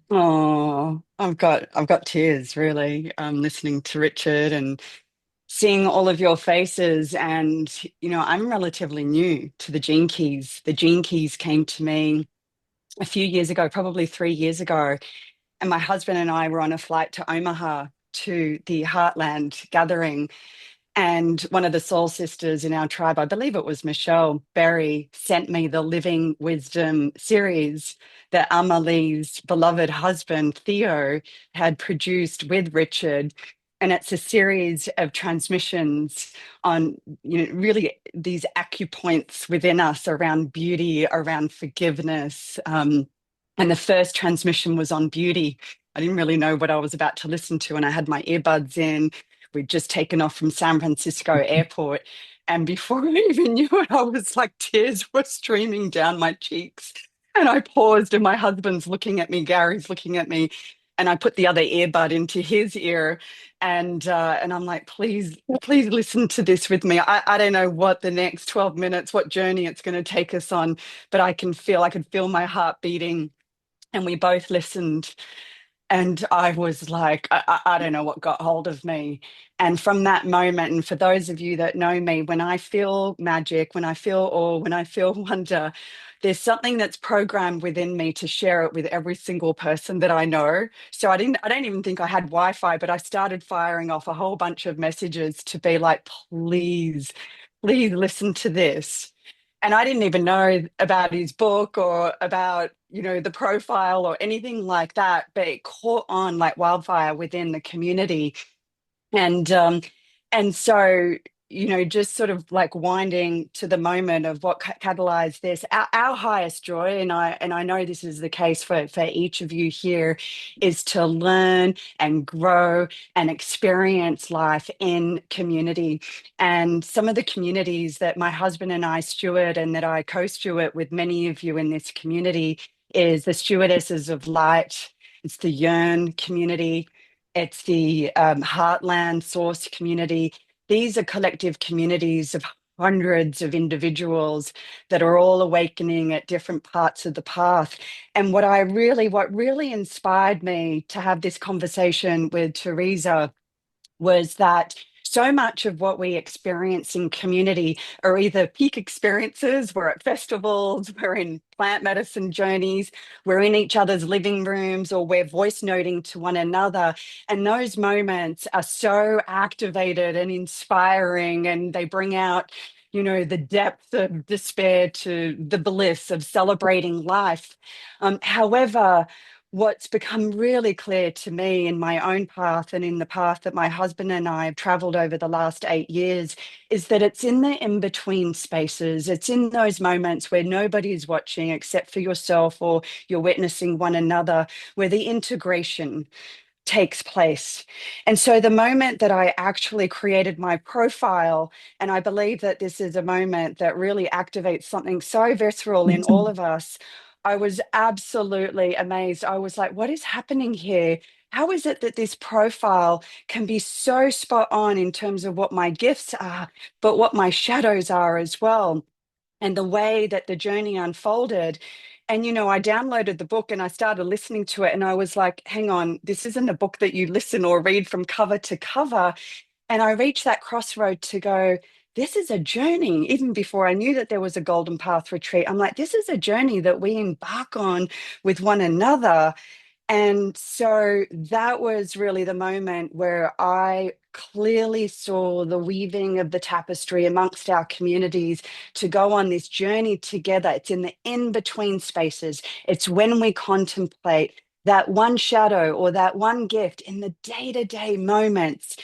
Oh, I've got tears really, listening to Richard and seeing all of your faces. And, I'm relatively new to the Gene Keys. The Gene Keys came to me a few years ago, probably 3 years ago. And my husband and I were on a flight to Omaha to the Heartland gathering. And one of the soul sisters in our tribe, I believe it was Michelle Berry, sent me the Living Wisdom series that Amalie's beloved husband, Theo, had produced with Richard. And it's a series of transmissions on, really these acupoints within us around beauty, around forgiveness. And the first transmission was on beauty. I didn't really know what I was about to listen to, and I had my earbuds in. We'd just taken off from San Francisco airport. And before I even knew it, I was like, tears were streaming down my cheeks. And I paused, and my husband's looking at me, Gary's looking at me. And I put the other earbud into his ear. And I'm like, please, please listen to this with me. I don't know what the next 12 minutes, what journey it's going to take us on, but I could feel my heart beating. And we both listened, and I was like, I don't know what got hold of me. And from that moment, and for those of you that know me, when I feel magic, when I feel awe, when I feel wonder, there's something that's programmed within me to share it with every single person that I know. So I don't even think I had Wi-Fi, but I started firing off a whole bunch of messages to be like, please, please listen to this. And I didn't even know about his book or about, the profile or anything like that, but it caught on like wildfire within the community. And um and so, just sort of like winding to the moment of what catalyzed this, our highest joy, and I know this is the case for each of you here, is to learn and grow and experience life in community. And some of the communities that my husband and I steward, and that I co-steward with many of you in this community, is the Stewardesses of Light. It's the Yearn community. It's the Heartland Source community. These are collective communities of hundreds of individuals that are all awakening at different parts of the path. And what really inspired me to have this conversation with Teresa was that so much of what we experience in community are either peak experiences, we're at festivals, we're in plant medicine journeys, we're in each other's living rooms, or we're voice noting to one another. And those moments are so activated and inspiring, and they bring out, the depth of despair to the bliss of celebrating life. However, what's become really clear to me in my own path and in the path that my husband and I have traveled over the last 8 years is that it's in the in between spaces. It's in those moments where nobody is watching except for yourself, or you're witnessing one another, where the integration takes place. And so the moment that I actually created my profile, and I believe that this is a moment that really activates something so visceral in all of us, I was absolutely amazed. I was like, what is happening here? How is it that this profile can be so spot on in terms of what my gifts are, but what my shadows are as well? And the way that the journey unfolded. And, I downloaded the book and I started listening to it. And I was like, hang on, this isn't a book that you listen or read from cover to cover. And I reached that crossroad to go, this is a journey. Even before I knew that there was a Golden Path retreat, I'm like, this is a journey that we embark on with one another. And so that was really the moment where I clearly saw the weaving of the tapestry amongst our communities to go on this journey together. It's in the in between spaces, it's when we contemplate that one shadow or that one gift in the day to day moments.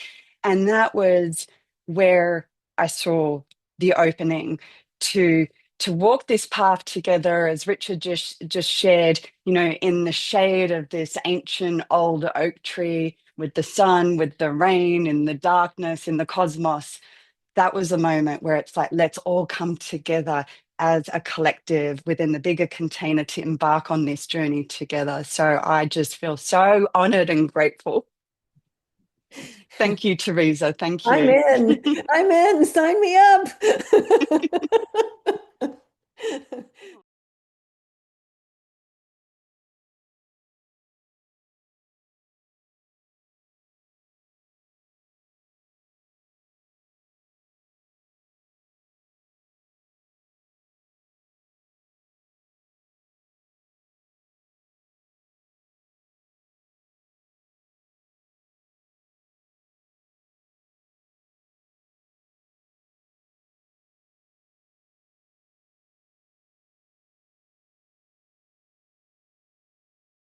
And that was where I saw the opening to walk this path together, as Richard just shared, in the shade of this ancient old oak tree, with the sun, with the rain, in the darkness, in the cosmos. That was a moment where it's like, let's all come together as a collective within the bigger container to embark on this journey together. So I just feel so honored and grateful. Thank you, Teresa. Thank I'm you. in. I'm in. Sign me up.